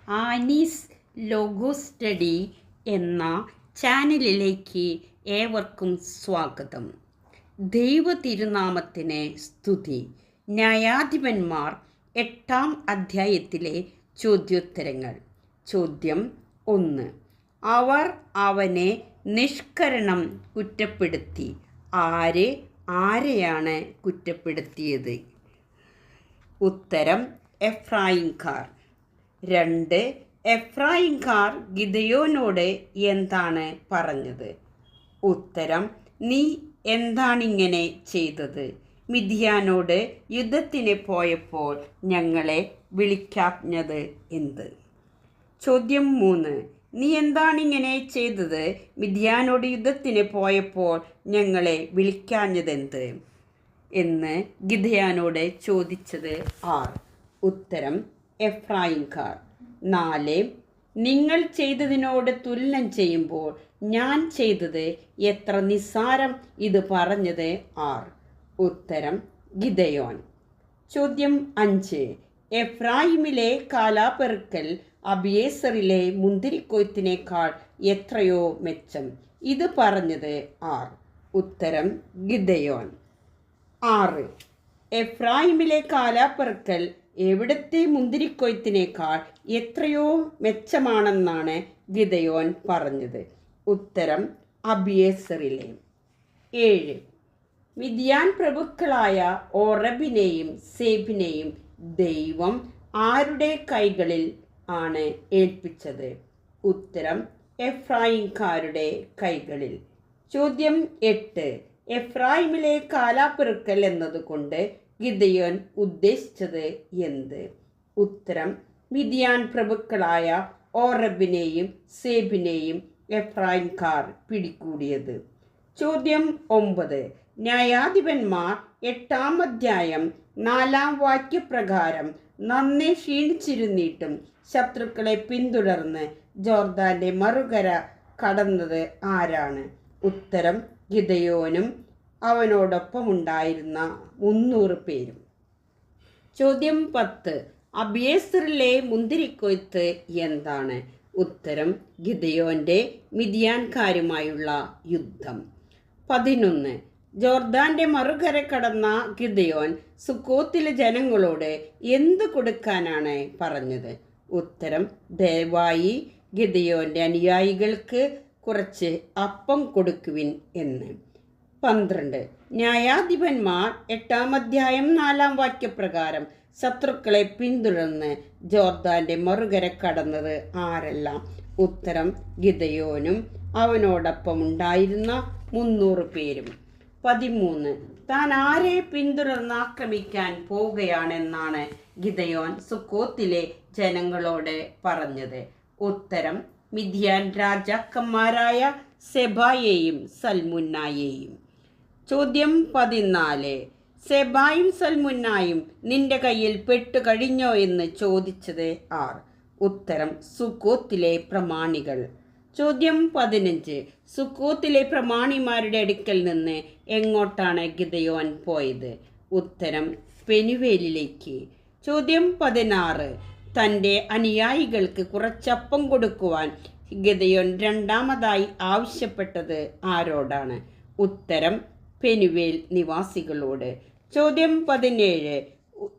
Annie's logo study എന്ന ചാനലിലേക്ക് ഏവർക്കും സ്വാഗതം. ദൈവ തിരുനാമത്തിന് സ്തുതി. ന്യായാധിപന്മാർ 8-ാം അധ്യായത്തിലെ ചോദ്യോത്തരങ്ങൾ. ചോദ്യം 1. അവർ അവനെ നിഷ്കരണം കുറ്റപ്പെടുത്തി. ആരെയാണ് കുറ്റപ്പെടുത്തിയത്? ഉത്തരം എഫ്രായിംകാർ. 2. എഫ്രായിംകാർ ഗിദെയോനോട് എന്താണ് പറഞ്ഞത്? ഉത്തരം, നീ എന്താണിങ്ങനെ ചെയ്തത്? മിദ്യാനോട് യുദ്ധത്തിന് പോയപ്പോൾ ഞങ്ങളെ വിളിക്കാഞ്ഞത് എന്ത്? ചോദ്യം 3. നീ എന്താണിങ്ങനെ ചെയ്തത്? മിദ്യാനോട് യുദ്ധത്തിന് പോയപ്പോൾ ഞങ്ങളെ വിളിക്കാഞ്ഞതെന്ത് എന്ന് ഗിദെയോനോട് ചോദിച്ചത് ആർ? ഉത്തരം എഫ്രായിംകാർ. 4. നിങ്ങൾ ചെയ്തതിനോട് തുലനം ചെയ്യുമ്പോൾ ഞാൻ ചെയ്തത് എത്ര നിസ്സാരം, ഇത് പറഞ്ഞത് ആർ? ഉത്തരം ഗിദെയോൻ. ചോദ്യം 5. എഫ്രായിമിലെ കാലാപെറുക്കൽ അബിയേസറിലെ മുന്തിരിക്കൊയ്ത്തിനേക്കാൾ എത്രയോ മെച്ചം, ഇത് പറഞ്ഞത് ആർ? ഉത്തരം ഗിദെയോൻ. 6. എഫ്രായിമിലെ കാലാപെറുക്കൽ എവിടത്തെ മുന്തിരിക്കൊയ്ത്തിനേക്കാൾ എത്രയോ മെച്ചമാണെന്നാണ് ഗിദെയോൻ പറഞ്ഞത്? ഉത്തരം അബിയേസറിലെ. 7. മിദ്യാൻ പ്രഭുക്കളായ ഓറബിനെയും സേബിനെയും ദൈവം ആരുടെ കൈകളിൽ ആണ് ഏൽപ്പിച്ചത്? ഉത്തരം എഫ്രായിംകാരുടെ കൈകളിൽ. ചോദ്യം 8. എഫ്രായിമിലെ കാലാപെറുക്കൽ എന്നതുകൊണ്ട് ഗിദെയോൻ ഉദ്ദേശിച്ചത് എന്ത്? ഉത്തരം മിദ്യാൻ പ്രഭുക്കളായ ഓറബിനെയും സേബിനെയും എഫ്രായിംകാർ പിടികൂടിയത്. ചോദ്യം 9. ന്യായാധിപന്മാർ 8-ാം അധ്യായം 4-ാം വാക്യപ്രകാരം നന്നെ ക്ഷീണിച്ചിരുന്നിട്ടും ശത്രുക്കളെ പിന്തുടർന്ന് ജോർദാന്റെ മറുകര കടന്നത് ആരാണ്? ഉത്തരം ഗിദെയോനും അവനോടൊപ്പമുണ്ടായിരുന്ന 300 പേരും. ചോദ്യം 10. അബിയേസറിലെ മുന്തിരിക്കൊയ്ത്ത് എന്താണ്? ഉത്തരം ഗിദെയോന്റെ മിദ്യാൻകാരുമായുള്ള യുദ്ധം. 11. ജോർദാന്റെ മറുകര കടന്ന ഗിദെയോൻ സുക്കോത്തിലെ ജനങ്ങളോട് എന്ത് കൊടുക്കാനാണ് പറഞ്ഞത്? ഉത്തരം ദയവായി ഗിദെയോന്റെ അനുയായികൾക്ക് കുറച്ച് അപ്പം കൊടുക്കുവിൻ എന്ന്. 12. ന്യായാധിപന്മാർ 8-ാം അധ്യായം 4-ാം വാക്യപ്രകാരം ശത്രുക്കളെ പിന്തുടർന്ന് ജോർദാന്റെ മറുകര കടന്നത് ആരെല്ലാം? ഉത്തരം ഗിദെയോനും അവനോടൊപ്പം ഉണ്ടായിരുന്ന 300 പേരും. 13. താൻ ആരെ പിന്തുടർന്ന് ആക്രമിക്കാൻ പോവുകയാണെന്നാണ് ഗിദെയോൻ സുക്കോത്തിലെ ജനങ്ങളോട് പറഞ്ഞത്? ഉത്തരം മിദ്യാൻ രാജാക്കന്മാരായ സെബായെയും സൽമുന്നായെയും. ചോദ്യം 14. സെബായും സൽമുന്നായും നിന്റെ കയ്യിൽ പെട്ടുകഴിഞ്ഞോ എന്ന് ചോദിച്ചത് ആർ? ഉത്തരം സുക്കോത്തിലെ പ്രമാണികൾ. ചോദ്യം 15. സുക്കോത്തിലെ പ്രമാണിമാരുടെ അടുക്കൽ നിന്ന് എങ്ങോട്ടാണ് ഗിദെയോൻ പോയത്? ഉത്തരം പെനുവേലിലേക്ക്. ചോദ്യം 16. തൻ്റെ അനുയായികൾക്ക് കുറച്ചപ്പം കൊടുക്കുവാൻ ഗിദെയോൻ രണ്ടാമതായി ആവശ്യപ്പെട്ടത് ആരോടാണ്? ഉത്തരം പെനുവേൽ നിവാസികളോട്. ചോദ്യം 17.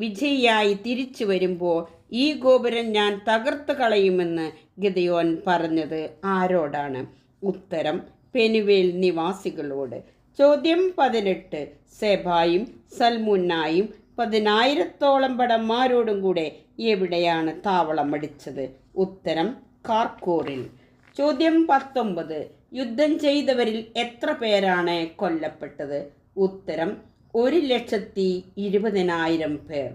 വിജയിയായി തിരിച്ചു വരുമ്പോൾ ഈ ഗോപുരം ഞാൻ തകർത്ത് കളയുമെന്ന് ഗിദെയോൻ പറഞ്ഞത് ആരോടാണ്? ഉത്തരം പെനുവേൽ നിവാസികളോട്. ചോദ്യം 18. സെബായും സൽമുന്നായും 10,000-ഓളം ഭടന്മാരോടും കൂടെ എവിടെയാണ് താവളമടിച്ചത്? ഉത്തരം കാർക്കോറിൽ. ചോദ്യം 19. യുദ്ധം ചെയ്തവരിൽ എത്ര പേരാണ് കൊല്ലപ്പെട്ടത്? ഉത്തരം 1,20,000 പേർ.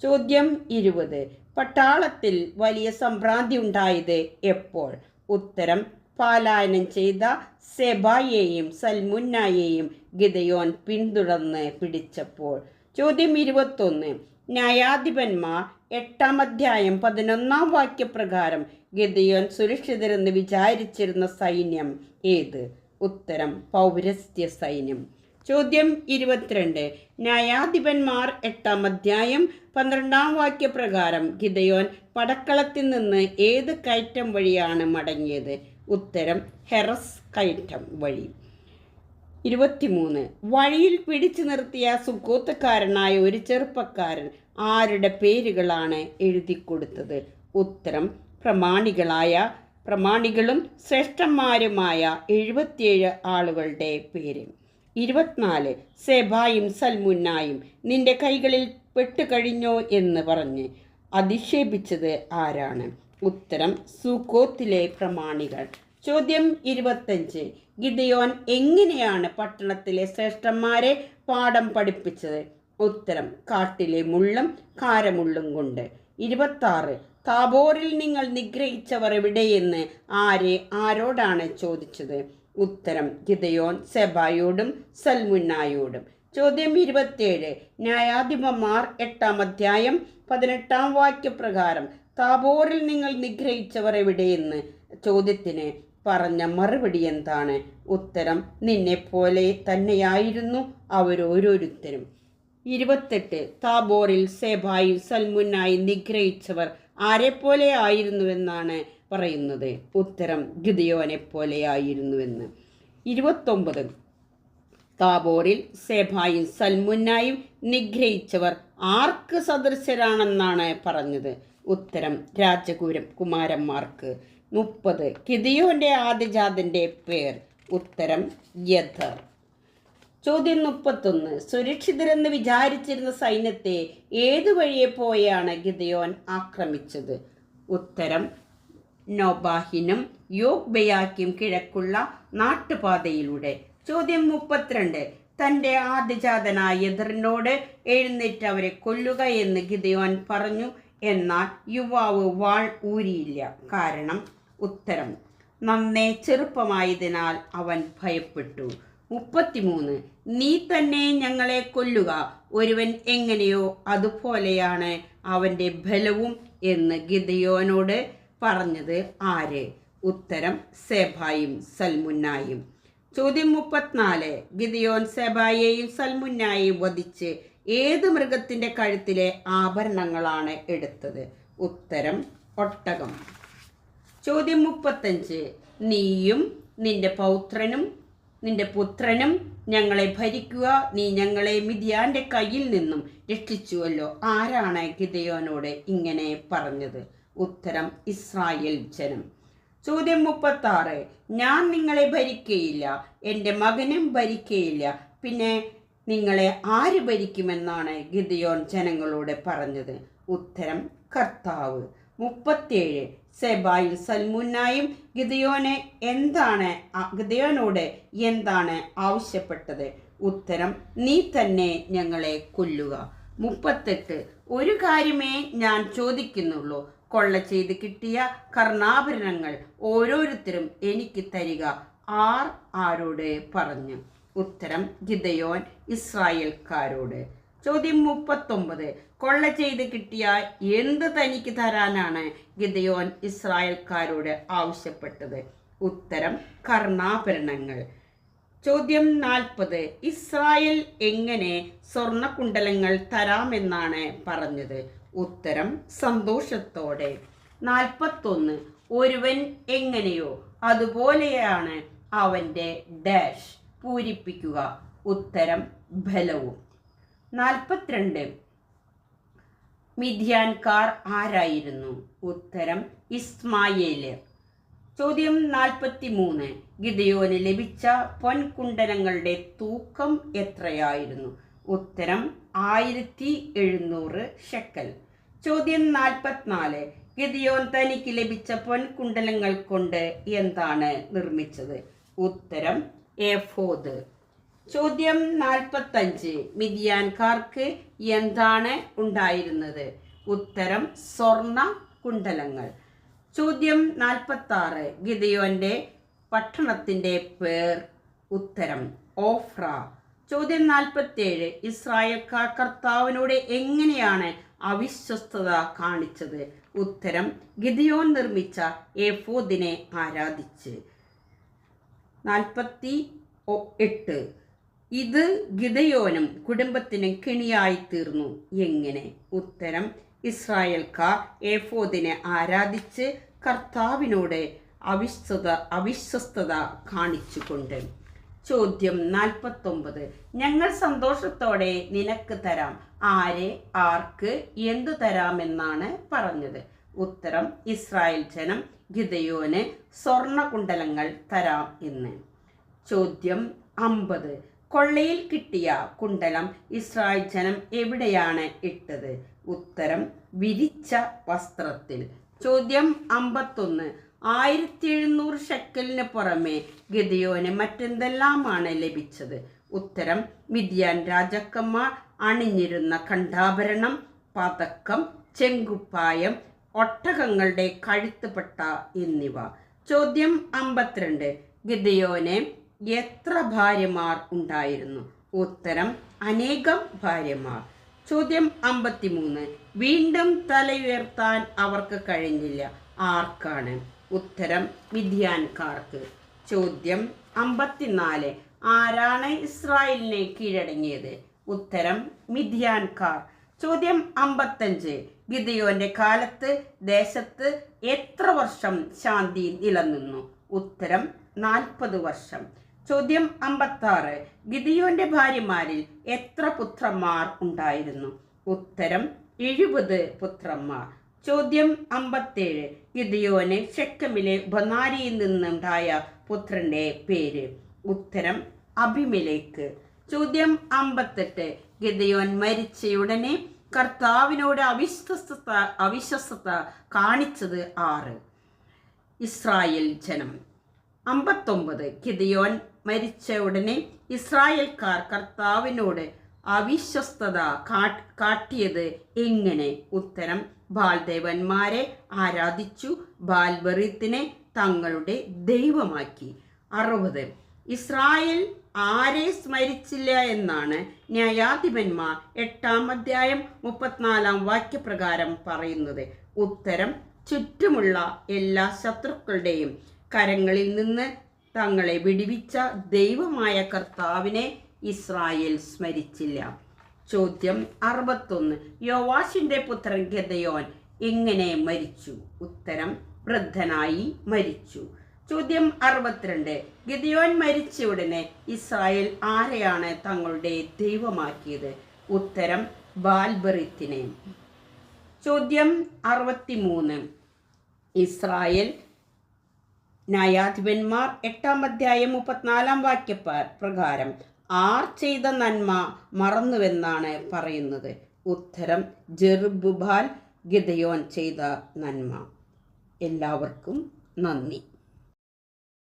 ചോദ്യം 20. പട്ടാളത്തിൽ വലിയ സംഭ്രാന്തി ഉണ്ടായത് എപ്പോൾ? ഉത്തരം പലായനം ചെയ്ത സെബായെയും സൽമുന്നായെയും ഗിദെയോൻ പിന്തുടർന്ന് പിടിച്ചപ്പോൾ. ചോദ്യം 21. ന്യായാധിപന്മാർ 8-ാം അധ്യായം 11-ാം വാക്യപ്രകാരം ഗിദെയോൻ സുരക്ഷിതരെന്ന് വിചാരിച്ചിരുന്ന സൈന്യം ഏത്? ഉത്തരം പൗരസ്ത്യ സൈന്യം. ചോദ്യം 22. ന്യായാധിപന്മാർ 8-ാം അധ്യായം 12-ാം വാക്യപ്രകാരം ഗിദെയോൻ പടക്കളത്തിൽ നിന്ന് ഏത് കയറ്റം വഴിയാണ് മടങ്ങിയത്? ഉത്തരം ഹെറസ് കയറ്റം വഴി. 23. വഴിയിൽ പിടിച്ചു നിർത്തിയ സുക്കോത്തുകാരനായ ഒരു ചെറുപ്പക്കാരൻ ആരുടെ പേരുകളാണ് എഴുതി കൊടുത്തത്? ഉത്തരം പ്രമാണികളും ശ്രേഷ്ഠന്മാരുമായ 77 ആളുകളുടെ പേര്. 24. സെബായും സൽമുന്നായും നിന്റെ കൈകളിൽ പെട്ടുകഴിഞ്ഞോ എന്ന് പറഞ്ഞ് അധിക്ഷേപിച്ചത് ആരാണ്? ഉത്തരം സുക്കോത്തിലെ പ്രമാണികൾ. ചോദ്യം 25. ഗിദെയോൻ എങ്ങനെയാണ് പട്ടണത്തിലെ ശ്രേഷ്ഠന്മാരെ പാഠം പഠിപ്പിച്ചത്? ഉത്തരം കാട്ടിലെ മുള്ളും കാരമുള്ളും കൊണ്ട്. 26. താബോറിൽ നിങ്ങൾ നിഗ്രഹിച്ചവർ എവിടെയെന്ന് ആരോടാണ് ചോദിച്ചത്? ഉത്തരം ഗിദെയോൻ സെബായോടും സൽമുന്നായോടും. ചോദ്യം 27. ന്യായാധിപന്മാർ 8-ാം അധ്യായം 18-ാം വാക്യപ്രകാരം താബോറിൽ നിങ്ങൾ നിഗ്രഹിച്ചവർ എവിടെയെന്ന് ചോദ്യത്തിന് പറഞ്ഞ മറുപടി എന്താണ്? ഉത്തരം നിന്നെപ്പോലെ തന്നെയായിരുന്നു അവരോരോരുത്തരും. 28. താബോറിൽ സെബായും സൽമുന്നായും നിഗ്രഹിച്ചവർ ആരെപ്പോലെ ആയിരുന്നുവെന്നാണ് പറയുന്നത്? ഉത്തരം ഗിദെയോനെ പോലെയായിരുന്നുവെന്ന്. 29. താബോറിൽ സെബായും സൽമുന്നായും നിഗ്രഹിച്ചവർ ആർക്ക് സദൃശരാണെന്നാണ് പറഞ്ഞത്? ഉത്തരം രാജകുമാരന്മാർക്ക്. 30. ഗിദെയോന്റെ ആദ്യജാതന്റെ പേർ? ഉത്തരം യഥർ. ചോദ്യം 31. സുരക്ഷിതരെന്ന് വിചാരിച്ചിരുന്ന സൈന്യത്തെ ഏതു വഴിയെ പോയാണ് ഗിദെയോൻ ആക്രമിച്ചത്? ഉത്തരം നോബാഹിനും യോഗ്ബയാക്കും കിഴക്കുള്ള നാട്ടുപാതയിലൂടെ. ചോദ്യം 32. തൻ്റെ ആദ്യജാതനായ യഥറിനോട് എഴുന്നേറ്റ് അവരെ കൊല്ലുക എന്ന് ഗിദെയോൻ പറഞ്ഞു. എന്നാൽ യുവാവ് വാൾ ഊരിയില്ല. കാരണം? ഉത്തരം നന്നേ ചെറുപ്പമായതിനാൽ അവൻ ഭയപ്പെട്ടു. 33. നീ തന്നെ ഞങ്ങളെ കൊല്ലുക, ഒരുവൻ എങ്ങനെയോ അതുപോലെയാണ് അവൻ്റെ ബലവും എന്ന് ഗിദെയോനോട് പറഞ്ഞത് ആര്? ഉത്തരം സെബായും സൽമുന്നായും. ചോദ്യം 34. ഗിദെയോൻ സെബായെയും സൽമുന്നായെയും വധിച്ച് ഏത് മൃഗത്തിൻ്റെ കഴുത്തിലെ ആഭരണങ്ങളാണ് എടുത്തത്? ഉത്തരം ഒട്ടകം. ചോദ്യം 35. നീയും നിന്റെ പുത്രനും ഞങ്ങളെ ഭരിക്കുക, നീ ഞങ്ങളെ മിദ്യാന്റെ കയ്യിൽ നിന്നും രക്ഷിച്ചുവല്ലോ. ആരാണ് ഗിദെയോനോട് ഇങ്ങനെ പറഞ്ഞത്? ഉത്തരം ഇസ്രായേൽ ജനം. ചോദ്യം 36. ഞാൻ നിങ്ങളെ ഭരിക്കയില്ല, എൻ്റെ മകനും ഭരിക്കയില്ല, പിന്നെ നിങ്ങളെ ആര് ഭരിക്കുമെന്നാണ് ഗിദെയോൻ ജനങ്ങളോട് പറഞ്ഞത്? ഉത്തരം കർത്താവ്. 37. സെബായും സൽമുന്നായും ഗിദെയോനോട് എന്താണ് ആവശ്യപ്പെട്ടത്? ഉത്തരം നീ തന്നെ ഞങ്ങളെ കൊല്ലുക. 38. ഒരു കാര്യമേ ഞാൻ ചോദിക്കുന്നുള്ളൂ, കൊള്ള ചെയ്ത് കിട്ടിയ കർണാഭരണങ്ങൾ ഓരോരുത്തരും എനിക്ക് തരിക. ആരോട് പറഞ്ഞു? ഉത്തരം ഗിദെയോൻ ഇസ്രായേൽക്കാരോട്. ചോദ്യം 39. കൊള്ള ചെയ്ത് കിട്ടിയ എന്ത് തനിക്ക് തരാനാണ് ഗിദെയോൻ ഇസ്രായേൽക്കാരോട് ആവശ്യപ്പെട്ടത്? ഉത്തരം കർണാഭരണങ്ങൾ. ചോദ്യം 40. ഇസ്രായേൽ എങ്ങനെ സ്വർണ്ണകുണ്ടലങ്ങൾ തരാമെന്നാണ് പറഞ്ഞത്? ഉത്തരം സന്തോഷത്തോടെ. 41. ഒരുവൻ എങ്ങനെയോ അതുപോലെയാണ് അവൻ്റെ ഡാഷ് പൂരിപ്പിക്കുക. ഉത്തരം ബലവും. 42. മിദ്യാൻകാർ ആരായിരുന്നു? ഉത്തരം ഇസ്മായേല്യർ. ചോദ്യം 43. ഗിദെയോന് ലഭിച്ച പൊൻകുണ്ടലങ്ങളുടെ തൂക്കം എത്രയായിരുന്നു? ഉത്തരം 1700 ഷെക്കൽ. ചോദ്യം 44. ഗിദെയോൻ തനിക്ക് ലഭിച്ച പൊൻകുണ്ടലങ്ങൾ കൊണ്ട് എന്താണ് നിർമ്മിച്ചത്? ഉത്തരം ഏഫോദ്. ചോദ്യം 45. മിദ്യാൻകാർക്ക് എന്താണ് ഉണ്ടായിരുന്നത്? ഉത്തരം സ്വർണ്ണ കുണ്ടലങ്ങൾ. ചോദ്യം 46. ഗിദെയോന്റെ പട്ടണത്തിൻ്റെ പേർ? ഉത്തരം ഓഫ്ര. ചോദ്യം 47. ഇസ്രായേൽക്കാർ കർത്താവിനോട് എങ്ങനെയാണ് അവിശ്വസ്തത കാണിച്ചത്? ഉത്തരം ഗിദെയോൻ നിർമ്മിച്ച ഏഫോദിനെ ആരാധിച്ച്. 48. ഇത് ഗിദെയോനും കുടുംബത്തിനും കെണിയായി തീർന്നു. എങ്ങനെ? ഉത്തരം ഇസ്രായേൽക്കാർ ഏഫോദിനെ ആരാധിച്ച് കർത്താവിനോട് അവിശ്വസ്തത കാണിച്ചുകൊണ്ട്. ചോദ്യം 49. ഞങ്ങൾ സന്തോഷത്തോടെ നിനക്ക് തരാം. ആരെ, ആർക്ക്, എന്തു തരാമെന്നാണ് പറഞ്ഞത്? ഉത്തരം: ഇസ്രായേൽ ജനം ഗിദെയോന് സ്വർണകുണ്ടലങ്ങൾ തരാം എന്ന്. ചോദ്യം 50. കൊള്ളയിൽ കിട്ടിയ കുണ്ടലം ഇസ്രായേൽ ജനം എവിടെയാണ് ഇട്ടത്? ഉത്തരം: വിരിച്ച വസ്ത്രത്തിൽ. ചോദ്യം 51. 1700 ഷെക്കലിന് പുറമെ ഗിദെയോന് മറ്റെന്തെല്ലാമാണ് ലഭിച്ചത്? ഉത്തരം: മിദ്യാൻ രാജാക്കന്മാർ അണിഞ്ഞിരുന്ന കണ്ഠാഭരണം, പതക്കം, ചെങ്കുപ്പായം, ഒട്ടകങ്ങളുടെ കഴുത്തുപട്ട എന്നിവ. ചോദ്യം 52. ഗിദെയോന് എത്ര ഭാര്യമാർ ഉണ്ടായിരുന്നു? ഉത്തരം: അനേകം ഭാര്യമാർ. ചോദ്യം 53. വീണ്ടും തലയുയർത്താൻ അവർക്ക് കഴിഞ്ഞില്ല. ആർക്കാണ്? ഉത്തരം: മിദ്യാൻകാർക്ക്. ചോദ്യം 54. ആരാണ് ഇസ്രായേലിനെ കീഴടങ്ങിയത്? ഉത്തരം: മിദ്യാൻകാർ. ചോദ്യം 55. ഗിദെയോന്റെ കാലത്ത് ദേശത്ത് എത്ര വർഷം ശാന്തി നിലനിന്നു? ഉത്തരം: 40 വർഷം. ചോദ്യം 56. ഗിദെയോന്റെ ഭാര്യമാരിൽ എത്ര പുത്രന്മാർ ഉണ്ടായിരുന്നു? ഉത്തരം: 70 പുത്രന്മാർ. ചോദ്യം 57. ഗിദെയോന് ഷെക്കമിലെ ബനാരിയിൽ നിന്നുണ്ടായ പുത്രന്റെ പേര്? ഉത്തരം: അബിമേലെക്ക്. ചോദ്യം 58. ഗിദെയോൻ മരിച്ചയുടനെ കർത്താവിനോട് അവിശ്വസ്തത കാണിച്ചത് ആര്? ഇസ്രായേൽ ജനം. 59. ഗിദെയോൻ മരിച്ച ഉടനെ ഇസ്രായേൽക്കാർ കർത്താവിനോട് അവിശ്വസ്തത കാട്ടിയത് എങ്ങനെ? ഉത്തരം: ബാൽദേവന്മാരെ ആരാധിച്ചു ബാൽബെറീത്തിനെ തങ്ങളുടെ ദൈവമാക്കി. 60. ഇസ്രായേൽ ആരെ സ്മരിച്ചില്ല എന്നാണ് ന്യായാധിപന്മാർ 8-ാം അധ്യായം 34-ാം വാക്യപ്രകാരം പറയുന്നത്? ഉത്തരം: ചുറ്റുമുള്ള എല്ലാ ശത്രുക്കളുടെയും കരങ്ങളിൽ നിന്ന് തങ്ങളെ വിടുവിച്ച ദൈവമായ കർത്താവിനെ ഇസ്രായേൽ സ്മരിച്ചില്ല. ചോദ്യം 61. യോവാശിന്റെ പുത്രൻ ഗിദെയോൻ എങ്ങനെ മരിച്ചു? ഉത്തരം: വൃദ്ധനായി മരിച്ചു. ചോദ്യം 62. ഗിദെയോൻ മരിച്ച ഉടനെ ഇസ്രായേൽ ആരെയാണ് തങ്ങളുടെ ദൈവമാക്കിയത്? ഉത്തരം: ബാൽബെറീത്തിനെ. ചോദ്യം 63. ഇസ്രായേൽ ന്യായാധിപന്മാർ 8-ാം അധ്യായം 34-ാം വാക്യപ്രകാരം ആർ ചെയ്ത നന്മ മറന്നുവെന്നാണ് പറയുന്നത്? ഉത്തരം: ജെറുബ്ബാൽ ഗിദെയോൻ ചെയ്ത നന്മ. എല്ലാവർക്കും നന്ദി.